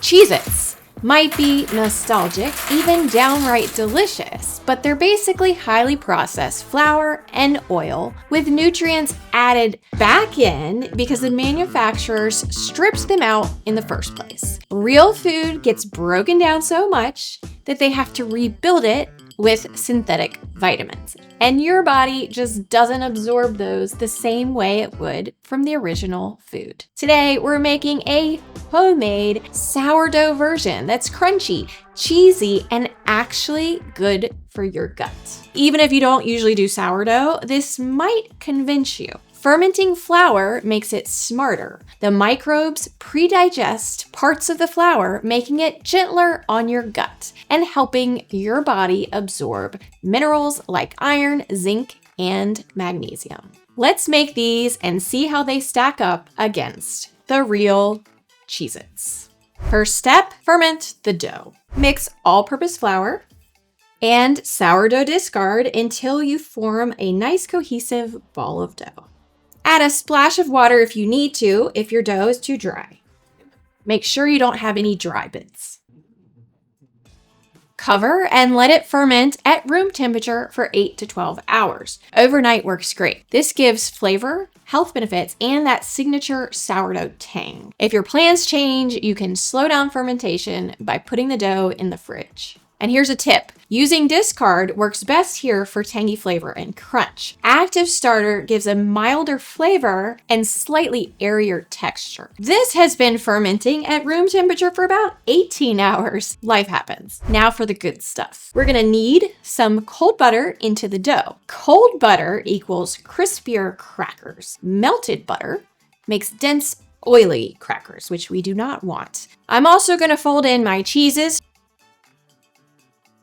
Cheez-Its might be nostalgic, even downright delicious, but they're basically highly processed flour and oil with nutrients added back in because the manufacturers stripped them out in the first place. Real food gets broken down so much that they have to rebuild it with synthetic vitamins. And your body just doesn't absorb those the same way it would from the original food. Today, we're making a homemade sourdough version that's crunchy, cheesy, and actually good for your gut. Even if you don't usually do sourdough, this might convince you. Fermenting flour makes it smarter. The microbes pre-digest parts of the flour, making it gentler on your gut and helping your body absorb minerals like iron, zinc, and magnesium. Let's make these and see how they stack up against the real Cheez-Its. First step, ferment the dough. Mix all-purpose flour and sourdough discard until you form a nice cohesive ball of dough. Add a splash of water if you need to, if your dough is too dry. Make sure you don't have any dry bits. Cover and let it ferment at room temperature for 8 to 12 hours. Overnight works great. This gives flavor, health benefits, and that signature sourdough tang. If your plans change, you can slow down fermentation by putting the dough in the fridge. And here's a tip. Using discard works best here for tangy flavor and crunch. Active starter gives a milder flavor and slightly airier texture. This has been fermenting at room temperature for about 18 hours. Life happens. Now for the good stuff. We're gonna need some cold butter into the dough. Cold butter equals crispier crackers. Melted butter makes dense, oily crackers, which we do not want. I'm also gonna fold in my cheeses,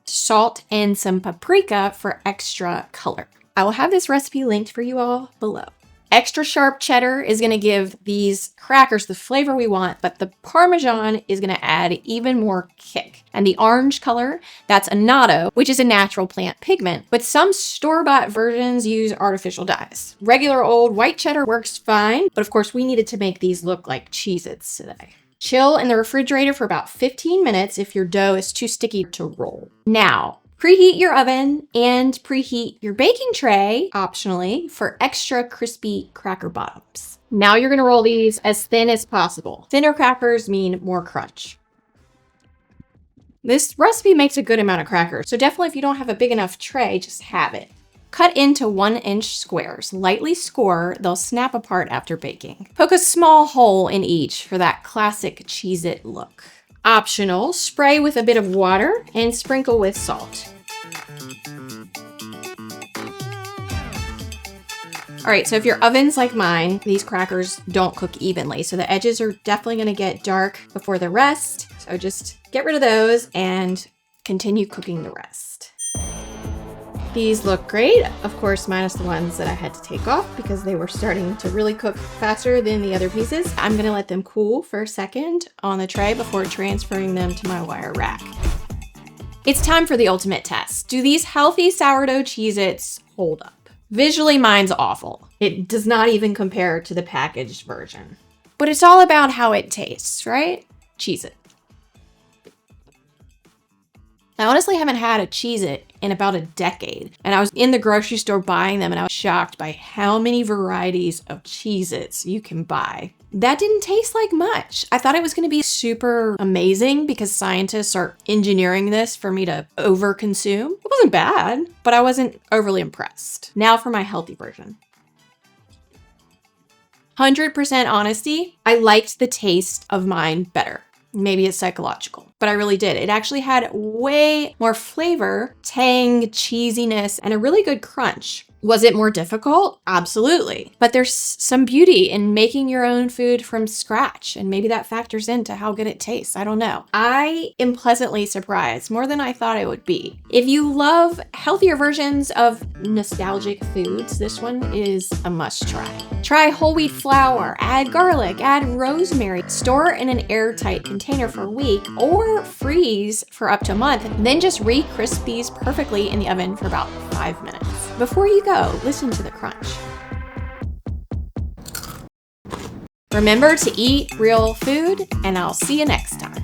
salt, and some paprika for extra color. I will have this recipe linked for you all below. Extra sharp cheddar is gonna give these crackers the flavor we want, but the Parmesan is gonna add even more kick. And the orange color, that's annatto, which is a natural plant pigment, but some store-bought versions use artificial dyes. Regular old white cheddar works fine, but of course we needed to make these look like Cheez-Its today. Chill in the refrigerator for about 15 minutes if your dough is too sticky to roll. Now, preheat your oven and preheat your baking tray, optionally, for extra crispy cracker bottoms. Now you're gonna roll these as thin as possible. Thinner crackers mean more crunch. This recipe makes a good amount of crackers, so definitely if you don't have a big enough tray, just have it. Cut into 1-inch squares. Lightly score, they'll snap apart after baking. Poke a small hole in each for that classic Cheez-It look. Optional, spray with a bit of water and sprinkle with salt. All right, so if your oven's like mine, these crackers don't cook evenly, so the edges are definitely gonna get dark before the rest. So just get rid of those and continue cooking the rest. These look great, of course, minus the ones that I had to take off because they were starting to really cook faster than the other pieces. I'm gonna let them cool for a second on the tray before transferring them to my wire rack. It's time for the ultimate test. Do these healthy sourdough Cheez-Its hold up? Visually, mine's awful. It does not even compare to the packaged version. But it's all about how it tastes, right? Cheez-It. I honestly haven't had a Cheez-It in about a decade, and I was in the grocery store buying them and I was shocked by how many varieties of Cheez-Its you can buy. That didn't taste like much. I thought it was gonna be super amazing because scientists are engineering this for me to overconsume. It wasn't bad, but I wasn't overly impressed. Now for my healthy version. 100% honesty, I liked the taste of mine better. Maybe it's psychological, but I really did. It actually had way more flavor, tang, cheesiness, and a really good crunch. Was it more difficult? Absolutely. But there's some beauty in making your own food from scratch, and maybe that factors into how good it tastes. I don't know. I am pleasantly surprised, more than I thought I would be. If you love healthier versions of nostalgic foods, this one is a must try. Try whole wheat flour, add garlic, add rosemary, store in an airtight container for a week, or freeze for up to a month, then just re-crisp these perfectly in the oven for about 5 minutes. Before you go, listen to the crunch. Remember to eat real food, and I'll see you next time.